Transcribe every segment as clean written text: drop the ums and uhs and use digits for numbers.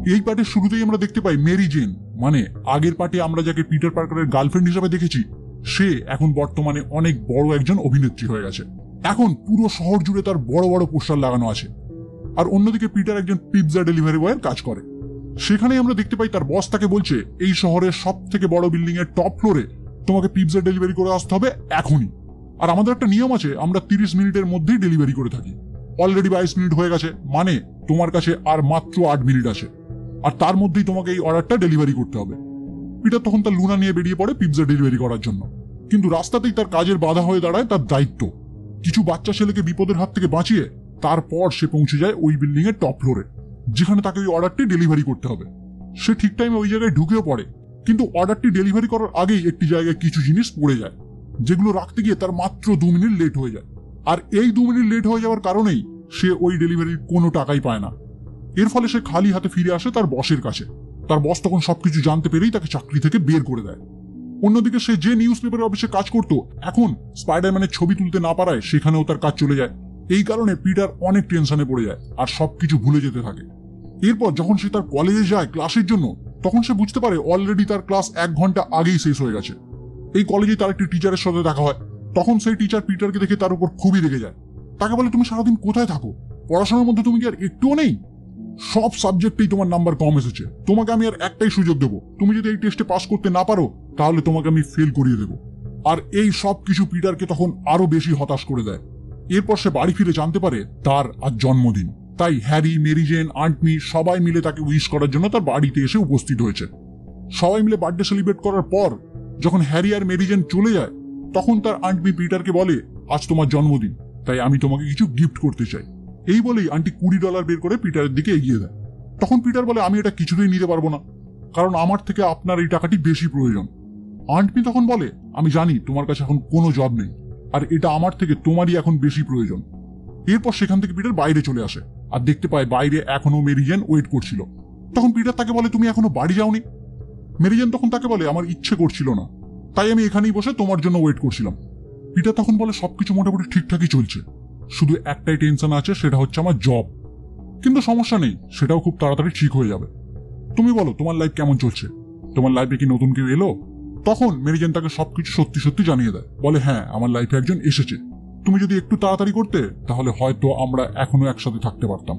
এই পার্টের শুরুতেই আমরা দেখতে পাই মেরি জেন, মানে আগের পার্টে আমরা যাকে পিটার পার্কারের গার্লফ্রেন্ড হিসেবে দেখেছি, সে এখন বর্তমানে অনেক বড় একজন অভিনেত্রী হয়ে গেছে। এখন পুরো শহর জুড়ে তার বড় বড় পোস্টার লাগানো আছে। আর অন্যদিকে পিটার একজন পিৎজা ডেলিভারি বয়ের কাজ করে। সেখানে আমরা দেখতে পাই তার বস তাকে বলছে এই শহরের সব থেকে বড় বিল্ডিং এর টপ ফ্লোরে তোমাকে পিৎজা ডেলিভারি করে আসতে হবে এখনই। আর আমাদের একটা নিয়ম আছে, আমরা 30 মিনিটের মধ্যেই ডেলিভারি করে থাকি। অলরেডি 22 মিনিট হয়ে গেছে, মানে তোমার কাছে আর মাত্র 8 মিনিট আছে, আর তার মধ্যেই তোমাকে এই অর্ডারটা ডেলিভারি করতে হবে। পিটার তখন তার লুনা নিয়ে বেরিয়ে পড়ে পিৎজা ডেলিভারি করার জন্য। কিন্তু রাস্তাতেই তার কাজের বাধা হয়ে দাঁড়ায় তার দায়িত্ব। কিছু বাচ্চা ছেলেকে বিপদের হাত থেকে বাঁচিয়ে তারপর সে পৌঁছে যায় ওই বিল্ডিং এর টপ ফ্লোরে, যেখানে তাকে ওই অর্ডারটি ডেলিভারি করতে হবে। সে ঠিক টাইমে ওই জায়গায় ঢুকেও পড়ে, কিন্তু অর্ডারটি ডেলিভারি করার আগেই একটি জায়গায় কিছু জিনিস পড়ে যায়, যেগুলো রাখতে গিয়ে তার মাত্র 2 মিনিট লেট হয়ে যায়। আর এই 2 মিনিট লেট হয়ে যাওয়ার কারণেই সে ওই ডেলিভারির কোনো টাকাই পায় না। এর ফলে সে খালি হাতে ফিরে আসে তার বসের কাছে। তার বস তখন সবকিছু জানতে পেরেই তাকে চাকরি থেকে বের করে দেয়। অন্যদিকে সে যে নিউজ পেপারের অফিসে কাজ করত, এখন স্পাইডারম্যানের ছবি তুলতে না পারায় সেখানেও তার কাজ চলে যায়। এই কারণে পিটার অনেক টেনশনে পড়ে যায় আর সবকিছু ভুলে যেতে থাকে। এরপর যখন সে তার কলেজে যায় ক্লাসের জন্য, তখন সে বুঝতে পারে অলরেডি তার ক্লাস 1 ঘন্টা আগেই শেষ হয়ে গেছে। এই কলেজে তার একটি টিচারের সাথে দেখা হয়। তখন সেই টিচার পিটারকে দেখে তার উপর খুবই রেগে যায়। তাকে বলে, তুমি সারাদিন কোথায় থাকো? পড়াশোনার মধ্যে তুমি কি আর একটুও নেই? সব সাবজেক্টেই তোমার নাম্বার কম এসেছে। তোমাকে আমি আর একটাই সুযোগ দেবো, তুমি যদি এই টেস্টে পাস করতে না পারো তাহলে তোমাকে আমি ফেল করিয়ে দেবো। আর এই সব কিছু পিটারকে তখন আরো বেশি হতাশ করে দেয়। এরপর সে বাড়ি ফিরে জানতে পারে তার আজ জন্মদিন। তাই হ্যারি, মেরি জেন, আন্ট মি সবাই মিলে তাকে উইশ করার জন্য তার বাড়িতে এসে উপস্থিত হয়েছে। সবাই মিলে বার্থডে সেলিব্রেট করার পর যখন হ্যারি আর মেরি জেন চলে যায়, তখন তার আন্ট মি পিটারকে বলে, আজ তোমার জন্মদিন, তাই আমি তোমাকে কিছু গিফট করতে চাই। এই বলেই আন্টি $20 বের করে পিটারের দিকে এগিয়ে দেয়। তখন পিটার বলে, আমি এটা কিছুতেই নিতে পারবো না, কারণ আমার থেকে আপনার এই টাকাটি বেশি প্রয়োজন। আন্ট মি তখন বলে, আমি জানি তোমার কাছে এখন কোনো জব নেই, আর এটা আমার থেকে তোমারই এখন বেশি প্রয়োজন। এরপর সেখান থেকে পিটার বাইরে চলে আসে আর দেখতে পায় বাইরে এখনো মেরি জেন ওয়েট করছিল। তখন পিটার তাকে বলে, তুমি এখনো বাড়ি যাওনি? মেরি জেন তখন তাকে বলে, আমার ইচ্ছে করছিল না, তাই আমি এখানেই বসে তোমার জন্য ওয়েট করছিলাম। পিটার তখন বলে, সবকিছু মোটামুটি ঠিকঠাকই চলছে, শুধু একটাই টেনশন আছে, সেটা হচ্ছে আমার জব। কিন্তু সমস্যা নেই, সেটাও খুব তাড়াতাড়ি ঠিক হয়ে যাবে। তুমি বলো, তোমার লাইফ কেমন চলছে? তোমার লাইফে কি নতুন কেউ এলো? তখন মেরি জেন তাকে সবকিছু সত্যি সত্যি জানিয়ে দেয়। বলে, হ্যাঁ, আমার লাইফে একজন এসেছে। তুমি যদি একটু তাড়াতাড়ি করতে তাহলে হয়তো আমরা এখনো একসাথে থাকতে পারতাম।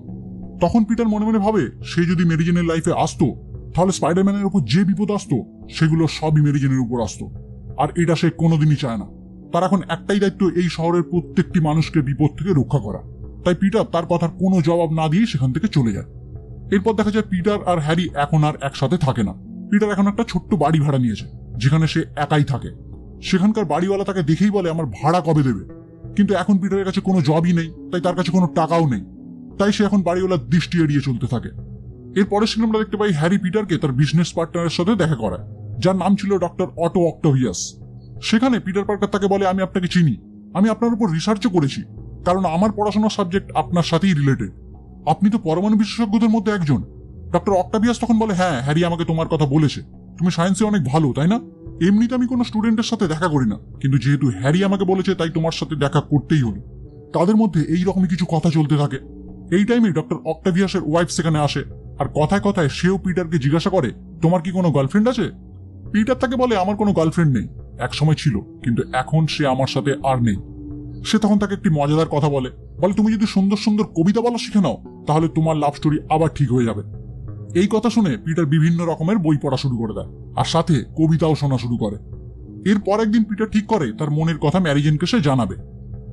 তখন পিটার মনে মনে ভাবে, সে যদি মেরি জেনের লাইফে আসতো তাহলে স্পাইডারম্যানের উপর যে বিপদ আসতো সেগুলো সবই মেরি জেনের উপর আসতো, আর এটা সে কোনোদিনই চায় না। তার এখন একটাই দায়িত্ব, এই শহরের প্রত্যেকটি মানুষকে বিপদ থেকে রক্ষা করা। তাই পিটার তার কথার কোনো জবাব না দিয়ে সেখান থেকে চলে যায়। এরপর দেখা যায় পিটার আর হ্যারি এখন আর একসাথে থাকে না। পিটার এখন একটা ছোট্ট বাড়ি ভাড়া নিয়েছে, যেখানে সে একাই থাকে। সেখানকার বাড়িওয়ালা তাকে দেখেই বলে, আমার ভাড়া কবে দেবে? কিন্তু এখন পিটারের কাছে কোনো জবই নেই, তাই তার কাছে কোনো টাকাও নেই। তাই সে এখন বাড়িওয়ালার দৃষ্টি এড়িয়ে চলতে থাকে। এরপরে সিনে আমরা দেখতে পাই হ্যারি পিটারকে তার বিজনেস পার্টনারের সাথে দেখা করায়, যার নাম ছিল ডক্টর অটো অক্টাভিয়াস। সেখানে পিটার পার্কার তাকে বলে, আমি আপনাকে চিনি, আমি আপনার উপর রিসার্চও করেছি, কারণ আমার পড়াশোনার সাবজেক্ট আপনার সাথেই রিলেটেড। আপনি তো পরমাণু বিশেষজ্ঞদের মধ্যে একজন। ডক্টর অক্টাভিয়াস তখন বলে, হ্যাঁ, হ্যারি আমাকে তোমার কথা বলেছে, তুমি সায়েন্সে অনেক ভালো, তাই না? এমনিতে আমি কোনো স্টুডেন্টের সাথে দেখা করি না, কিন্তু যেহেতু হ্যারি আমাকে বলেছে তাই তোমার সাথে দেখা করতেই হলো। তাদের মধ্যে এইরকমই কিছু কথা চলতে থাকে। এই টাইমে ডক্টর অক্টাভিয়াসের ওয়াইফ সেখানে আসে, আর কথায় কথায় সেও পিটারকে জিজ্ঞাসা করে, তোমার কি কোনো গার্লফ্রেন্ড আছে? পিটার তাকে বলে, আমার কোনো গার্লফ্রেন্ড নেই, এক সময় ছিল, কিন্তু এখন সে আমার সাথে আর নেই। সে তখন তাকে একটি মজাদার কথা বলে, তুমি যদি সুন্দর সুন্দর কবিতা বলা শিখে নাও তাহলে তোমার লাভ স্টোরি আবার ঠিক হয়ে যাবে। এই কথা শুনে পিটার বিভিন্ন রকমের বই পড়া শুরু করে দেয়, আর সাথে কবিতাও শোনা শুরু করে। এরপর একদিন পিটার ঠিক করে তার মনের কথা ম্যারি জেনকে সে জানাবে।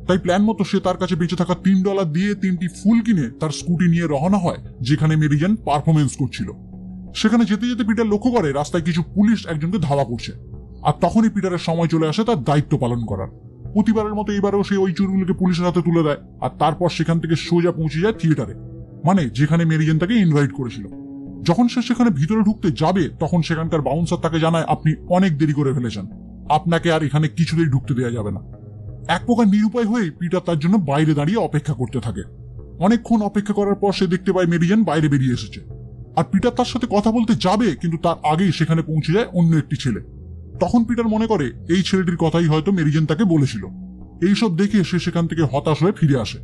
তাই প্ল্যান মতো সে তার কাছে বেঁচে থাকা $3 দিয়ে 3টি ফুল কিনে তার স্কুটি নিয়ে রওনা হয়, যেখানে মেরি জেন পারফরমেন্স করছিল। সেখানে যেতে যেতে পিটার লক্ষ্য করে রাস্তায় কিছু পুলিশ একজনকে ধাওয়া করছে, আর তখনই পিটারের সময় চলে আসে তার দায়িত্ব পালন করার। প্রতিবারের মতো এবারেও সে ওই চোরগুলোকে পুলিশের হাতে তুলে দেয়, আর তারপর সেখান থেকে সোজা পৌঁছে যায় থিয়েটারে, মানে যেখানে মেরি জেন তাকে ইনভাইট করেছিল। যখন সে সেখানে ভিতরে ঢুকতে যাবে তখন সেখানকার বাউন্সার তাকে জানায়, আপনি অনেক দেরি করে ফেলেছেন, আপনাকে আর এখানে কিছুতেই ঢুকতে দেওয়া যাবে না। এক প্রকার নিরুপায় হয়ে পিটার তার জন্য বাইরে দাঁড়িয়ে অপেক্ষা করতে থাকে। অনেকক্ষণ অপেক্ষা করার পর সে দেখতে পায় মেরি জেন বাইরে বেরিয়ে এসেছে, আর পিটার তার সাথে কথা বলতে যাবে, কিন্তু তার আগেই সেখানে পৌঁছে যায় অন্য একটি ছেলে। তখন পিটার মনে করে এই ছেলেটির কথাই হয়তো মেরি জেন তাকে বলেছিল। এইসব দেখে সে সেখান থেকে হতাশ হয়ে ফিরে আসে।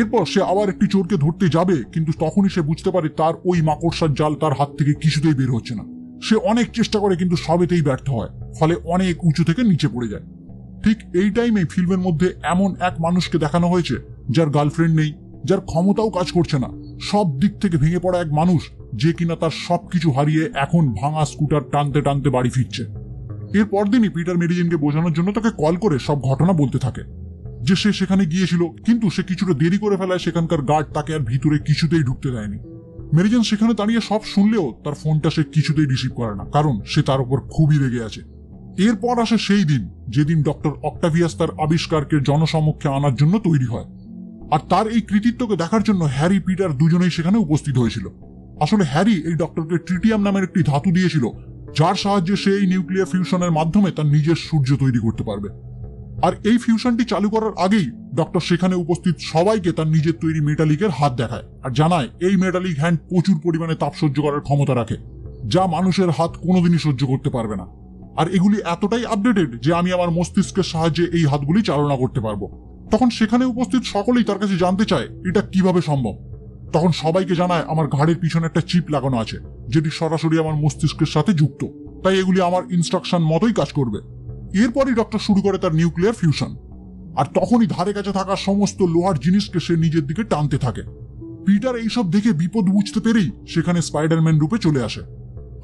এরপর সে আবার একটি চোরকে ধরতে যাবে, কিন্তু তখনই সে বুঝতে পারে তার ওই মাকড়সার জাল তার হাত থেকে কিছুতেই বের হচ্ছে না। সে অনেক চেষ্টা করে কিন্তু সবেতেই ব্যর্থ হয়, ফলে অনেক উঁচু থেকে নিচে পড়ে যায়। ঠিক এই টাইমে ফিল্মের মধ্যে এমন এক মানুষকে দেখানো হয়েছে যার গার্লফ্রেন্ড নেই, যার ক্ষমতাও কাজ করছে না, সব দিক থেকে ভেঙে পড়া এক মানুষ, যে কিনা তার সবকিছু হারিয়ে এখন ভাঙা স্কুটার টানতে টানতে বাড়ি ফিরছে। এর পরদিনই পিটার মেরি জেনকে বোঝানোর জন্য তাকে কল করে সব ঘটনা বলতে থাকে, যে সে সেখানে গিয়েছিল, কিন্তু সে কিছুটা দেরি করে ফেলায় সেখানকার গার্ড তাকে আর ভিতরে কিছুতেই ঢুকতে দেয়নি। মেরি জেন সেখানে দাঁড়িয়ে সব শুনলেও তার ফোনটা সে কিছুতেই রিসিভ করে না, কারণ সে তার উপর খুবই রেগে আছে। এরপর আসে সেই দিন যেদিন ডক্টর অক্টাভিয়াস তার আবিষ্কারকে জনসমক্ষে আনার জন্য তৈরি হয়। আর তার এই কৃতিত্বকে দেখার জন্য হ্যারি পিটার দুজনেই সেখানে উপস্থিত হয়েছিল। আসলে হ্যারি এই ডক্টরকে ট্রিটিয়াম নামের একটি ধাতু দিয়েছিল, যার সাহায্যে সে এই নিউক্লিয়ার ফিউশনের মাধ্যমে তার নিজের সূর্য তৈরি করতে পারবে। আর এই ফিউশনটি চালু করার আগেই ডক্টর সেখানে উপস্থিত সবাইকে তার নিজের তৈরি মেটালিকের হাত দেখায় আর জানায় এই মেটালিক হ্যান্ড প্রচুর পরিমাণে তাপ সহ্য করার ক্ষমতা রাখে, যা মানুষের হাত কোনোদিনই সহ্য করতে পারবে না। আর এগুলি এতটাই আপডেটেড যে আমি আমার মস্তিষ্কের সাহায্যে এই হাতগুলি চালনা করতে পারবো। তখন সেখানে উপস্থিত সকলেই তার কাছে জানতে চায় এটা কিভাবে সম্ভব। তখন সবাইকে জানায় আমার ঘাড়ের পিছনে একটা চিপ লাগানো আছে, যেটি সরাসরি আমার মস্তিষ্কের সাথে যুক্ত, তাই এগুলি আমার ইনস্ট্রাকশন মতোই কাজ করবে। এরপরই ডক্টর শুরু করে তার নিউক্লিয়ার ফিউশন, আর তখনই ধারে কাছে থাকা সমস্ত লোহার জিনিসকে সে নিজের দিকে টানতে থাকে। পিটার এইসব দেখে বিপদ বুঝতে পেরেই সেখানে স্পাইডারম্যান রূপে চলে আসে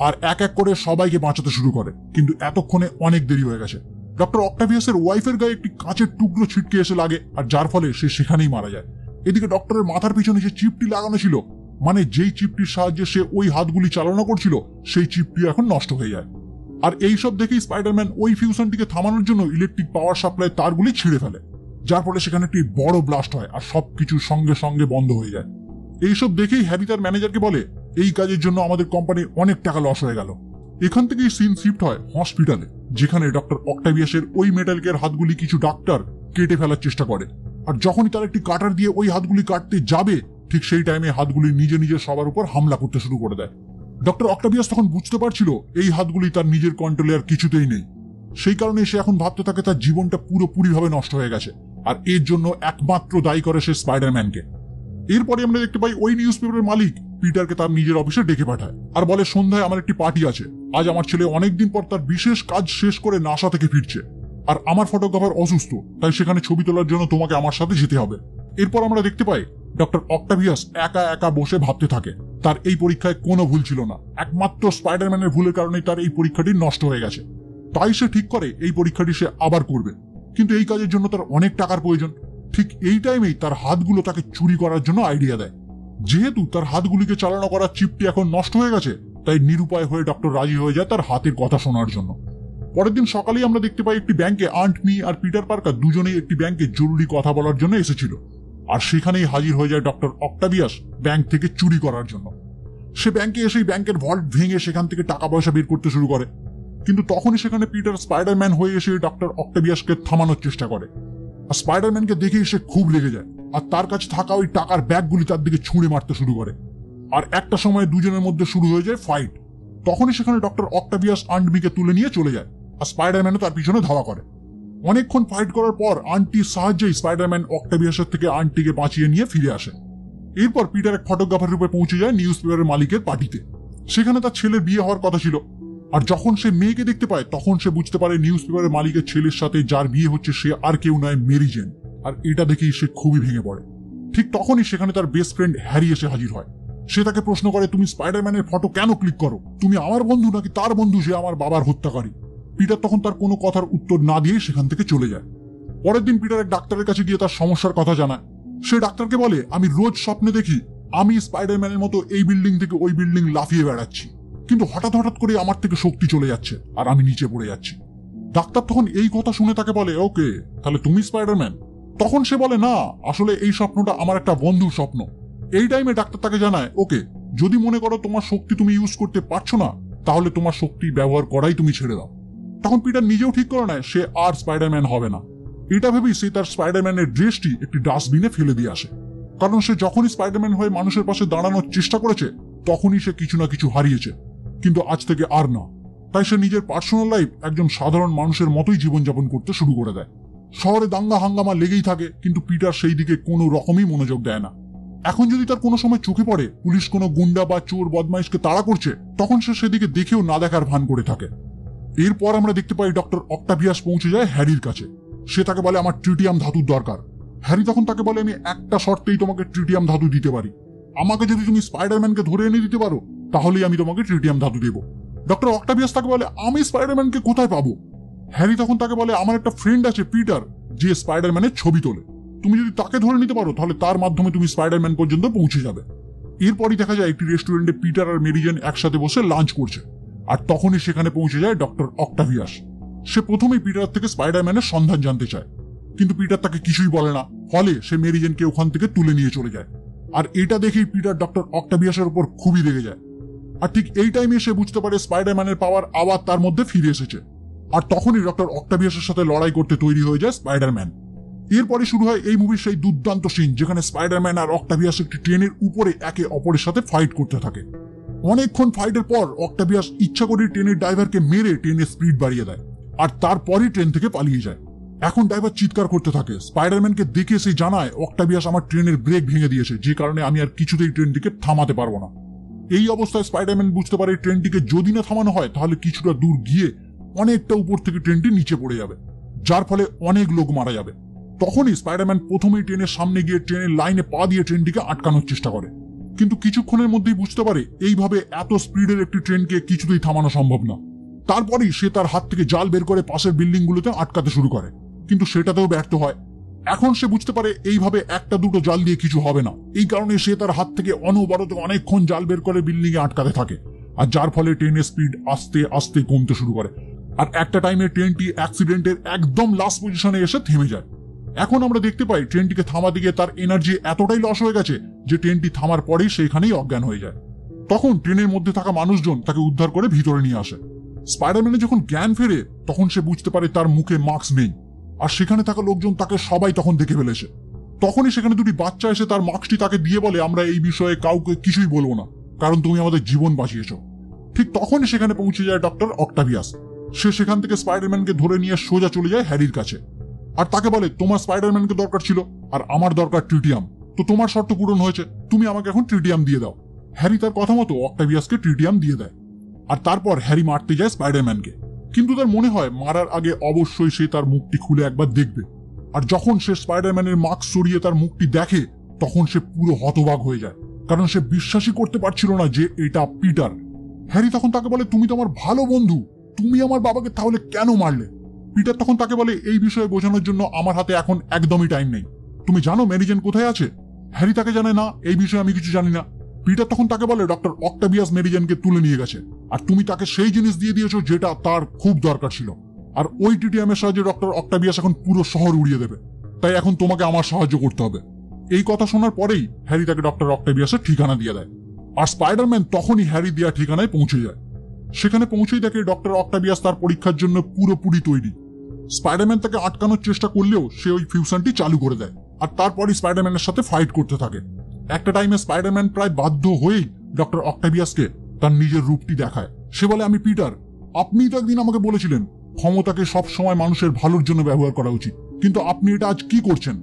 আর এক এক করে সবাইকে বাঁচাতে শুরু করে, কিন্তু এতক্ষণে অনেক দেরি হয়ে গেছে। ডক্টর অক্টাভিয়াসের ওয়াইফের গায়ে একটি কাঁচের টুকরো ছিটকে এসে লাগে, আর যার ফলে সে সেখানেই মারা যায়। এদিকে ডক্টরের মাথার পিছনে যে চিপটি লাগানো ছিল, মানে যেই চিপটির সাহায্যে সে ওই হাতগুলি চালনা করছিল, সেই চিপটি এখন নষ্ট হয়ে যায়। আর এইসব দেখেই স্পাইডারম্যান ওই ফিউশনটিকে থামানোর জন্য ইলেকট্রিক পাওয়ার সাপ্লাই তারগুলি ছিঁড়ে ফেলে, যার ফলে সেখানে একটি বড় ব্লাস্ট হয় আর সবকিছু সঙ্গে সঙ্গে বন্ধ হয়ে যায়। এইসব দেখেই হ্যারি তার ম্যানেজারকে বলে এই কাজের জন্য আমাদের কোম্পানির অনেক টাকা লস হয়ে গেল। এখান থেকেই সিন শিফট হয় হসপিটালে, যেখানে ডক্টর অক্টাভিয়াসের ওই মেটালকের হাতগুলি কিছু ডাক্তার কেটে ফেলার চেষ্টা করে। আর যখনই তার একটি কাটার দিয়ে ওই হাতগুলি কাটতে যাবে, ঠিক সেই টাইমে হাতগুলি নিজে নিজে সবার উপর হামলা করতে শুরু করে দেয়। ডক্টর অক্টাভিয়াস তখন বুঝতে পারছিল এই হাতগুলি তার নিজের কন্ট্রোলে আর কিছুতেই নেই। সেই কারণে সে এখন ভাবতে থাকে তার জীবনটা পুরোপুরিভাবে নষ্ট হয়ে গেছে, আর এর জন্য একমাত্র দায়ী করে সে স্পাইডারম্যানকে। এরপরে আমরা দেখতে পাই ওই নিউজ পেপারের মালিক পিটারকে তার নিজের অফিসে ডেকে পাঠায় আর বলে সন্ধ্যায় আমার একটি পার্টি আছে, আজ আমার ছেলে অনেকদিন পর তার বিশেষ কাজ শেষ করে নাসা থেকে ফিরছে, আর আমার ফটোগ্রাফার অসুস্থ, তাই সেখানে ছবি তোলার জন্য তোমাকে আমার সাথে যেতে হবে। এরপর আমরা দেখতে পাই ডক্টর অক্টাভিয়াস একা একা বসে ভাবতে থাকে তার এই পরীক্ষায় কোনো ভুল ছিল না, একমাত্র স্পাইডারম্যানের ভুলের কারণে তার এই পরীক্ষাটি নষ্ট হয়ে গেছে। তাই সে ঠিক করে এই পরীক্ষাটি সে আবার করবে, কিন্তু এই কাজের জন্য তার অনেক টাকার প্রয়োজন। ঠিক এই টাইমেই তার হাতগুলো তাকে চুরি করার জন্য আইডিয়া দেয়। যেহেতু তার হাতগুলিকে চালনা করার চিপটি এখন নষ্ট হয়ে গেছে, তাই নিরুপায় হয়ে ডক্টর রাজি হয়ে যায় তার হাতের কথা শোনার জন্য। পরের দিন সকালেই আমরা দেখতে পাই একটি ব্যাংকে আন্ট মি আর পিটার পার্কার দুজনেই একটি ব্যাংকে জরুরি কথা বলার জন্য এসেছিল, আর সেখানেই হাজির হয়ে যায় ডক্টর অক্টাভিয়াস ব্যাংক থেকে চুরি করার জন্য। সে ব্যাংকে এসেই ব্যাংকের ভল্ট ভেঙে সেখান থেকে টাকা পয়সা বের করতে শুরু করে, কিন্তু তখনই সেখানে পিটার স্পাইডারম্যান হয়ে এসে ডক্টর অক্টাভিয়াসকে থামানোর চেষ্টা করে। আর স্পাইডারম্যানকে দেখেই সে খুব লেগে যায় আর তার কাছে থাকা ওই টাকার ব্যাগগুলি তার দিকে ছুঁড়ে মারতে শুরু করে। আর একটা সময় দুজনের মধ্যে শুরু হয়ে যায় ফাইট। তখনই সেখানে ডক্টর অক্টাভিয়াস আন্টমিকে তুলে নিয়ে চলে যায় আর স্পাইডারম্যানও তার পিছনে ধাওয়া করে। অনেকক্ষণ ফাইট করার পর আন্টির সাহায্যেই স্পাইডারম্যান অক্টাভিয়াসের থেকে আন্টিকে বাঁচিয়ে নিয়ে ফিরে আসে। এরপর পিটার এক ফটোগ্রাফার রূপে পৌঁছে যায় নিউজ পেপারের মালিকের পার্টিতে। সেখানে তার ছেলের বিয়ে হওয়ার কথা ছিল, আর যখন সে মেয়েকে দেখতে পায় তখন সে বুঝতে পারে নিউজ পেপারের মালিকের ছেলের সাথে যার বিয়ে হচ্ছে সে আর কেউ নয়, মেরি জেন। আর এটা দেখেই সে খুবই ভেঙে পড়ে। ঠিক তখনই সেখানে তার বেস্ট ফ্রেন্ড হ্যারি এসে হাজির হয়। সে তাকে প্রশ্ন করে তুমি স্পাইডারম্যানের ফটো কেন ক্লিক করো, তুমি আমার বন্ধু নাকি তার বন্ধু, সে আমার বাবার হত্যাকারী। পিটার তখন তার কোনো কথার উত্তর না দিয়ে সেখান থেকে চলে যায়। পরের দিন পিটার এক ডাক্তারের কাছে গিয়ে তার সমস্যার কথা জানায়। সে ডাক্তারকে বলে আমি রোজ স্বপ্নে দেখি আমি স্পাইডারম্যানের মতো এই বিল্ডিং থেকে ওই বিল্ডিং লাফিয়ে বেড়াচ্ছি, কিন্তু হঠাৎ হঠাৎ করে আমার থেকে শক্তি চলে যাচ্ছে আর আমি নিচে পড়ে যাচ্ছি। ডাক্তার তখন এই কথা শুনে তাকে বলে ওকে, তাহলে তুমি স্পাইডারম্যান? তখন সে বলে না, আসলে এই স্বপ্নটা আমার একটা বন্ধুর স্বপ্ন। এই টাইমে ডাক্তার তাকে জানায় ওকে, যদি মনে করো তোমার শক্তি তুমি ইউজ করতে পারছো না, তাহলে তোমার শক্তি ব্যবহার করাই তুমি ছেড়ে দাও। তখন পিটার নিজেও ঠিক করে নেয় সে আর স্পাইডারম্যান হবে না। এটা ভেবেই সে তার স্পাইডারম্যানের ড্রেসটি একটি ডাস্টবিনে ফেলে দিয়ে আসে, কারণ সে যখনই স্পাইডারম্যান হয়ে মানুষের পাশে দাঁড়ানোর চেষ্টা করেছে তখনই সে কিছু না কিছু হারিয়েছে, কিন্তু আজ থেকে আর না। তাই সে নিজের পার্সোনাল লাইফ একজন সাধারণ মানুষের মতোই জীবনযাপন করতে শুরু করে দেয়। শহরে দাঙ্গা হাঙ্গামা লেগেই থাকে, কিন্তু পিটার সেই দিকে কোনো রকমই মনোযোগ দেয় না। এখন যদি তার কোনো সময় চোখে পড়ে পুলিশ কোনো গুন্ডা বা চোর বদমাইশকে তাড়া করছে, তখন সে সেদিকে দেখেও না দেখার ভান করে থাকে। এরপর আমরা দেখতে পাই ডক্টর অক্টাভিয়াস পৌঁছে যায় হ্যারির কাছে। সে তাকে বলে আমার ট্রিটিয়াম ধাতুর দরকার। হ্যারি তখন তাকে বলে আমি একটা শর্তেই তোমাকে ট্রিটিয়াম ধাতু দিতে পারি, আমাকে যদি তুমি স্পাইডারম্যানকে ধরে এনে দিতে পারো তাহলেই আমি তোমাকে ট্রিটিয়াম ধাতু দেবো। ডক্টর অক্টাভিয়াস তাকে বলে আমি স্পাইডারম্যানকে কোথায় পাবো? হ্যারি তখন তাকে বলে আমার একটা ফ্রেন্ড আছে পিটার, যে স্পাইডারম্যানের ছবি তোলে, তুমি যদি তাকে ধরে নিতে পারো তাহলে তার মাধ্যমে তুমি স্পাইডারম্যান পর্যন্ত পৌঁছে যাবে। এরপরই দেখা যায় একটি রেস্টুরেন্টে পিটার আর মেরি জেন একসাথে বসে লাঞ্চ করছে, আর তখনই সেখানে পৌঁছে যায় ডক্টর অক্টাভিয়াস। সে প্রথমেই পিটার থেকে স্পাইডারম্যানের সন্ধান জানতে চায়, কিন্তু পিটার তাকে কিছুই বলে না, ফলে সে মেরি জেনকে ওখান থেকে তুলে নিয়ে চলে যায়। আর এটা দেখেই পিটার ডক্টর অক্টাভিয়াসের উপর খুবই রেগে যায়। আর ঠিক এই টাইমে সে বুঝতে পারে স্পাইডারম্যানের পাওয়ার আবার তার মধ্যে ফিরে এসেছে, আর তখনই ডক্টর অক্টাভিয়াসের সাথে লড়াই করতে তৈরি হয়ে যায় স্পাইডারম্যান। এরপরে শুরু হয় এই মুভির সেই দুর্দান্ত সিন, যেখানে স্পাইডারম্যান আর অক্টাভিয়াস একটি ট্রেনের উপরে একে অপরের সাথে ফাইট করতে থাকে। অনেকক্ষণ ফাইটের পর অক্টাভিয়াস ইচ্ছা করে ট্রেনের ড্রাইভারকে মেরে ট্রেনের স্পিড বাড়িয়ে দেয়, আর তারপরই ট্রেন থেকে পালিয়ে যায়। এখন ড্রাইভার চিৎকার করতে থাকে, স্পাইডারম্যানকে দেখে সে জানায় অক্টাভিয়াস আমার ট্রেনের ব্রেক ভেঙে দিয়েছে, যে কারণে আমি আর কিছুতেই ট্রেনটিকে থামাতে পারবো না। এই অবস্থায় স্পাইডারম্যান বুঝতে পারে ট্রেনটিকে যদি না থামানো হয় তাহলে কিছুটা দূর গিয়ে অনেকটা উপর থেকে ট্রেনটি নিচে পড়ে যাবে, যার ফলে অনেক লোক মারা যাবে। তখনই স্পাইডারম্যান প্রথমেই ট্রেনের সামনে গিয়ে ট্রেনের লাইনে পা দিয়ে ট্রেনটিকে আটকানোর চেষ্টা করে, কিন্তু কিছুক্ষণের মধ্যেই বুঝতে পারে এইভাবে এত স্পিডের একটি ট্রেনকে কিছুতেই থামানো সম্ভব না। তারপরেই সে তার হাত থেকে জাল বের করে পাশের বিল্ডিং গুলোতে আটকাতে শুরু করে, কিন্তু সেটাতেও ব্যর্থ হয়। এখন সে বুঝতে পারে এইভাবে একটা দুটো জাল দিয়ে কিছু হবে না, এই কারণে সে তার হাত থেকে অনবরত অনেকক্ষণ জাল বের করে বিল্ডিং এ আটকাতে থাকে, আর যার ফলে ট্রেনের স্পিড আস্তে আস্তে কমতে শুরু করে। আর একটা টাইমে ট্রেনটি অ্যাক্সিডেন্টের একদম লাস্ট পজিশনে এসে থেমে যায়। এখন আমরা দেখতে পাই ট্রেনটিকে থামাতে গিয়ে তার এনার্জি এতটাই লস হয়ে গেছে যে ট্রেনটি থামার পরেই সেখানেই অজ্ঞান হয়ে যায়। তখন ট্রেনের মধ্যে থাকা মানুষজন তাকে উদ্ধার করে ভিতরে নিয়ে আসে। স্পাইডারম্যানের যখন জ্ঞান ফেরে তখন সে বুঝতে পারে তার মুখে মাস্ক নেই, আর সেখানে থাকা লোকজন তাকে সবাই তখন দেখে ফেলেছে। তখনই সেখানে দুটি বাচ্চা এসে তার মাস্কটি তাকে দিয়ে বলে আমরা এই বিষয়ে কাউকে কিছুই বলবো না, কারণ তুমি আমাদের জীবন বাঁচিয়েছ। ঠিক তখনই সেখানে পৌঁছে যায় ডক্টর অক্টাভিয়াস। সে সেখান থেকে স্পাইডারম্যানকে ধরে নিয়ে সোজা চলে যায় হ্যারির কাছে, আর তাকে বলে তোমার স্পাইডারম্যানকে দরকার ছিল আর আমার দরকার ট্রিটিয়াম, তো তোমার শর্ত পূরণ হয়েছে, তুমি আমাকে এখন ট্রিটিয়াম দিয়ে দাও। হ্যারি তার কথা মতো অক্টাভিয়াসকে ট্রিটিয়াম দিয়ে দেয়, আর তারপর হ্যারি মারতে যায় স্পাইডারম্যানকে, কিন্তু তার মনে হয় মারার আগে অবশ্যই সে তার মুখটি খুলে একবার দেখবে। আর যখন সে স্পাইডারম্যানের মাস্ক সরিয়ে তার মুখটি দেখে তখন সে পুরো হতবাক হয়ে যায়, কারণ সে বিশ্বাসই করতে পারছিল না যে এটা পিটার। হ্যারি তখন তাকে বলে তুমি তো আমার ভালো বন্ধু, তুমি আমার বাবাকে তাহলে কেন মারলে? পিটার তখন তাকে বলে এই বিষয়ে বোঝানোর জন্য আমার হাতে এখন একদমই টাইম নেই, তুমি জানো মেরি জেন কোথায় আছে? হ্যারি তাকে জানে না, এই বিষয়ে আমি কিছু জানি না। পিটার তখন তাকে বলে ডক্টর অক্টাভিয়াস মেরি জেনকে তুলে নিয়ে গেছে, আর তুমি তাকে সেই জিনিস দিয়ে দিয়েছো যেটা তার খুব দরকার ছিল, আর ওই টিটিএমের সাহায্যে ডক্টর অক্টাভিয়াস এখন পুরো শহর উড়িয়ে দেবে, তাই এখন তোমাকে আমার সাহায্য করতে হবে। এই কথা শোনার পরেই হ্যারি তাকে ডক্টর অক্টাভিয়াসের ঠিকানা দিয়ে দেয়, আর স্পাইডারম্যান তখনই হ্যারি দেওয়া ঠিকানায় পৌঁছে যায়। সেখানে পৌঁছেই দেখে ডক্টর অক্টাভিয়াস তার পরীক্ষার জন্য পুরোপুরি তৈরি। স্পাইডারম্যান তাকে আটকানোর চেষ্টা করলেও সে ওই ফিউশনটি চালু করে দেয়, আর তারপরই স্পাইডারম্যানের সাথে ফাইট করতে থাকে। একটা টাইমে স্পাইডারম্যান প্রায় বাধ্য হয়েই ডক্টর অক্টাভিয়াসকে তার নিজের রূপটি দেখায়। সে বলে আমি পিটার, আপনি তো একদিন আমাকে বলেছিলেন ক্ষমতাকে সব সময় মানুষের ভালোর জন্য ব্যবহার করা উচিত, কিন্তু আপনি এটা আজ কি করছেন?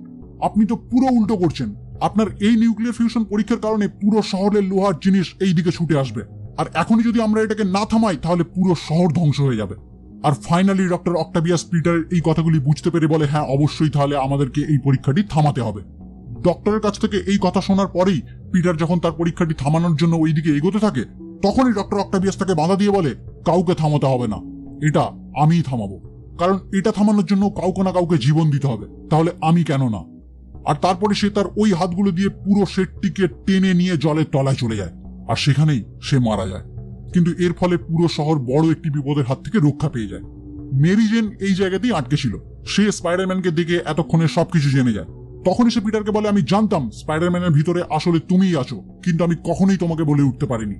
আপনি তো পুরো উল্টো করছেন। আপনার এই নিউক্লিয়ার ফিউশন পরীক্ষার কারণে পুরো শহরের লোহার জিনিস এই দিকে ছুটে আসবে, আর এখনই যদি আমরা এটাকে না থামাই তাহলে পুরো শহর ধ্বংস হয়ে যাবে। আর ফাইনালি ডক্টর অক্টাভিয়াস পিটারের এই কথাগুলি বুঝতে পেরে বলে হ্যাঁ অবশ্যই, তাহলে আমাদেরকে এই পরীক্ষাটি থামাতে হবে। ডক্টরের কাছ থেকে এই কথা শোনার পরেই পিটার যখন তার পরীক্ষাটি থামানোর জন্য ওই দিকে এগোতে থাকে তখনই ডক্টর অক্টাভিয়াস তাকে বাধা দিয়ে বলে কাউকে থামাতে হবে না, এটা আমিই থামাবো, কারণ এটা থামানোর জন্য কাউকে না কাউকে জীবন দিতে হবে, তাহলে আমি কেন না। আর তারপরে সে তার ওই হাতগুলো দিয়ে পুরো সেটটিকে টেনে নিয়ে জলের তলায় চলে যায়, আর সেখানেই সে মারা যায়। কিন্তু এর ফলে পুরো শহর বড় একটি বিপদের হাত থেকে রক্ষা পেয়ে যায়। মেরি জেন এই জায়গাতেই আটকে ছিল, সে স্পাইডারম্যানকে দেখে এতক্ষণে সবকিছু জেনে যায়। তখনই সে পিটারকে বলে আমি জানতাম স্পাইডারম্যানের ভিতরে আসলে তুমিই আছো, কিন্তু আমি কখনোই তোমাকে বলে উঠতে পারিনি।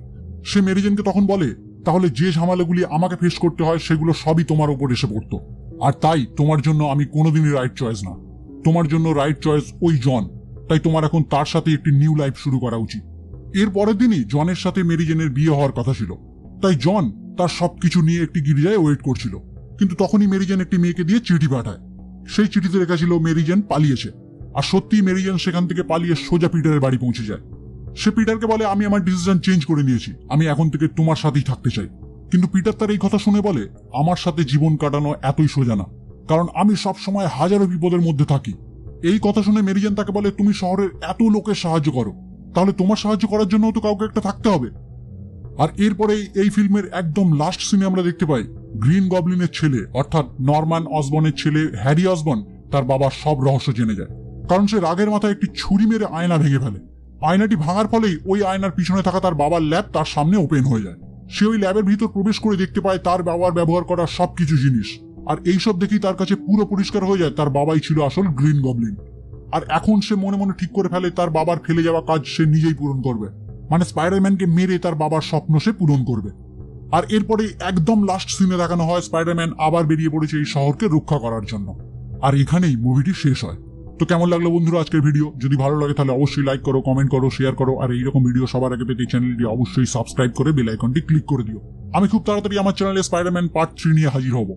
সে মেরি জেনকে তখন বলে তাহলে যে ঝামেলাগুলি আমাকে ফেস করতে হয় সেগুলো সবই তোমার উপর এসে পড়তো, আর তাই তোমার জন্য আমি কোনোদিনই রাইট চয়েস না, তোমার জন্য রাইট চয়েস ওই জন, তাই তোমার এখন তার সাথে একটি নিউ লাইফ শুরু করা উচিত। এর পরের দিনই জনের সাথে মেরি জেনের বিয়ে হওয়ার কথা ছিল, তাই জন তার সবকিছু নিয়ে একটি গির্জায় ওয়েট করছিল, কিন্তু তখনই মেরি জেন একটি মেয়েকে দিয়ে চিঠি পাঠায়। সেই চিঠিতে লেখা ছিল মেরি জেন পালিয়েছে। আর সত্যি মেরি জেন সেখান থেকে পালিয়ে সোজা পিটারের বাড়ি পৌঁছে যায়। সে পিটারকে বলে, আমি আমার ডিসিশন চেঞ্জ করে নিয়েছি, আমি এখন থেকে তোমার সাথেই থাকতে চাই। কিন্তু পিটার তার এই কথা শুনে বলে, আমার সাথে জীবন কাটানো এতই সোজা না, কারণ আমি সব সময় হাজারো বিপদের মধ্যে থাকি। এই কথা শুনে মেরি জেন তাকে বলে, তুমি শহরের এত লোকের সাহায্য করো, তাহলে তোমার সাহায্য করার জন্য তো কাউকে একটা থাকতে হবে। আর এরপরে এই ফিল্মের একদম লাস্ট সিনে আমরা দেখতে পাই গ্রিন গবলিনের ছেলে অর্থাৎ নরম্যান অসবর্নের ছেলে হ্যারি অসবর্ন তার বাবার সব রহস্য জেনে যায়, কারণ সে রাগের মাথায় একটি ছুরি মেরে আয়না ভেঙে ফেলে। আয়নাটি ভাঙার ফলেই ওই আয়নার পিছনে থাকা তার বাবার ল্যাব তার সামনে ওপেন হয়ে যায়। সে ওই ল্যাবের ভিতর প্রবেশ করে দেখতে পায় তার বাবার ব্যবহার করা সবকিছু জিনিস, আর এইসব দেখেই তার কাছে পুরো পরিষ্কার হয়ে যায় তার বাবাই ছিল আসল গ্রিন গবলিন। আর এখন সে মনে মনে ঠিক করে ফেলে তার বাবার ফেলে যাওয়া কাজ সে নিজেই পূরণ করবে, মানে স্পাইডারম্যানকে মেরে তার বাবার স্বপ্ন সে পূরণ করবে। আর এরপরে একদম লাস্ট সিনে দেখানো হয় স্পাইডারম্যান আবার বেরিয়ে পড়েছে এই শহরকে রক্ষা করার জন্য। আর এখানেই মুভিটি শেষ হয়। তো কেমন লাগলো বন্ধুরা আজকের ভিডিও? যদি ভালো লাগে তাহলে অবশ্যই লাইক করো, কমেন্ট করো, শেয়ার করো, আর এইরকম ভিডিও সবার আগে পেতে চ্যানেলটি অবশ্যই সাবস্ক্রাইব করে বেল আইকনটি ক্লিক করে দিও। আমি খুব তাড়াতাড়ি আমার চ্যানেলে স্পাইডারম্যান পার্ট 3 নিয়ে হাজির হব।